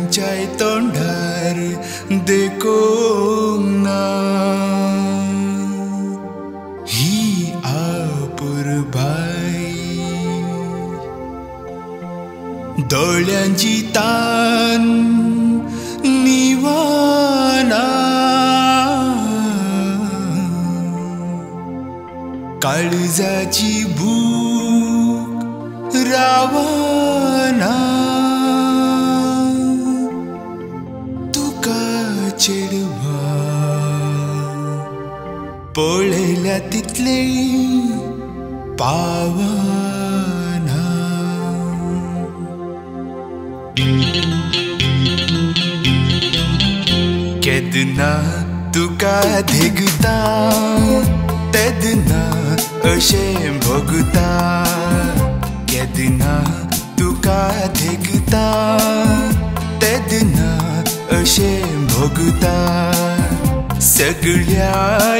खंयच्याय तोंडार देखूंक ना ही आपुरबाई दोळ्यांची तान निवाना काळजाची भूक रावना तुका चेडवा पळयल्या तितले पावना केदना तुका देगता तेदना अशें भोगता केदना तुका देगता तेदना अशें भोगता सगळ्या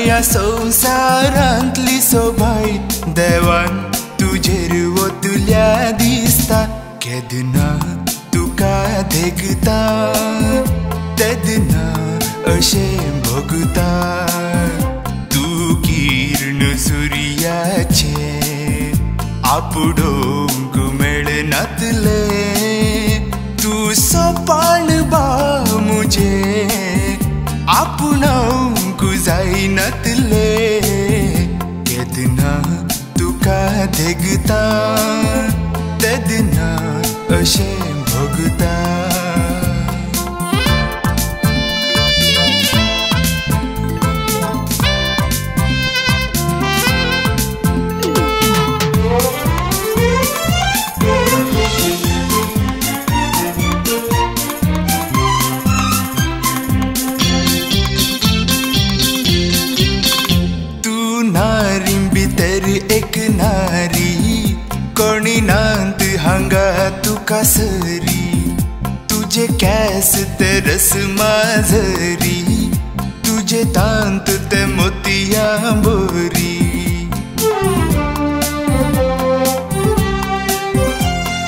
ह्या संवसारांतली सोबाय देवान तुजेर ओतल्या दिसता केदना तुका देगता तेदना अशें भोगता तू किरण सुर्याचे आपुडोंक मेळनातले तू सोपान बा मुझे आपुणावंक जायनातले केदना तुका देगता तेदना अशें भोगता एक नारी कोणी नांत हांगा तुका सरी तुझे केस ते रस माजरी तुझे तांत ते मोतिया बोरी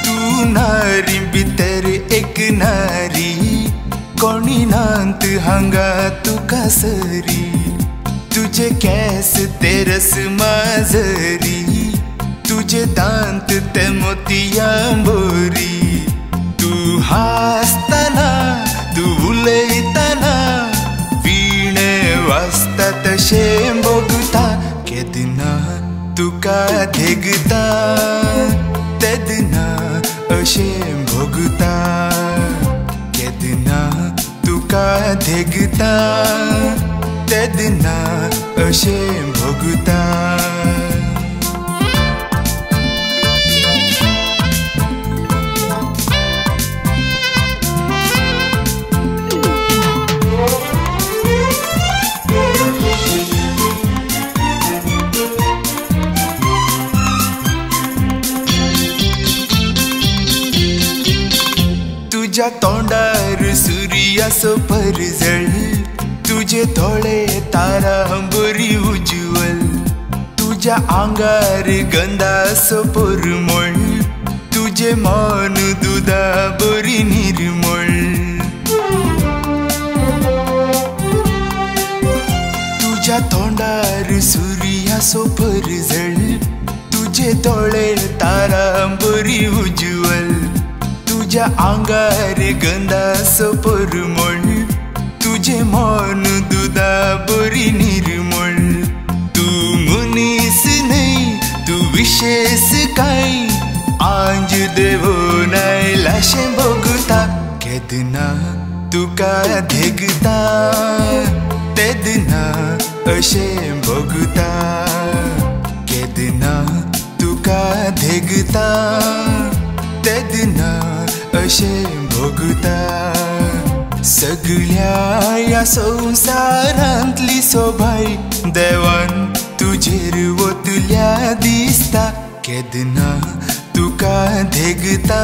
तू नारी भितर एक नारी कोणी नांत हांगा तुका सरी तुझे केस ते रस माजरी तुझे दांत ते मोतिया बोरी तू हासताना तू उलयताना वीणे वाजता तशें भोगता केदना तुका देगता तेदना अशें भोगता केदना तुका देगता तेदना अशें भोगता तुझ्या तोंडार सुर्याचो परजळ तुझे थोडे तारा बरी उज्वल तुझ्या आंगार गंधाचो परमळ तुझे मन दुदा बरी निर्मळ तुझ्या तोंडार सुर्याचो परजळ तुझे थोडे तारा बरी उज्वल तुझ्या आंगार गंधाचो परमळ तुझे मन दुदा बरी निर्मळ तू मनीस नाही तू विशेष काय आंज देवो नायलाशें भोगता केदना तुका देगता तेदना अशें भोगता केदना तुका देगता तेदना अशें भोगता सगळ्या ह्या संवसारांतली सोबाय देवान तुजेर ओतल्या दिसता केदना तुका देगता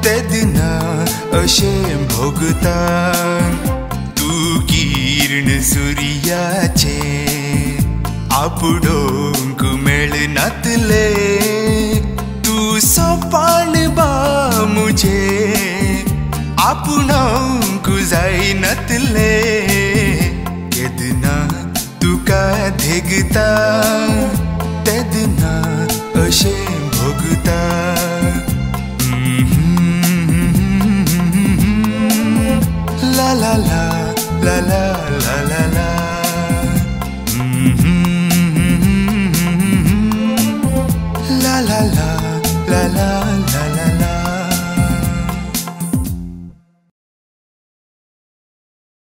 तेदना अशें भोगता तू किरण सुर्याचे आपुडोंक मेळनातले तू सोपान बा मुझे आपुणोंक जायनातले केदना तुका देगता तेदना अशें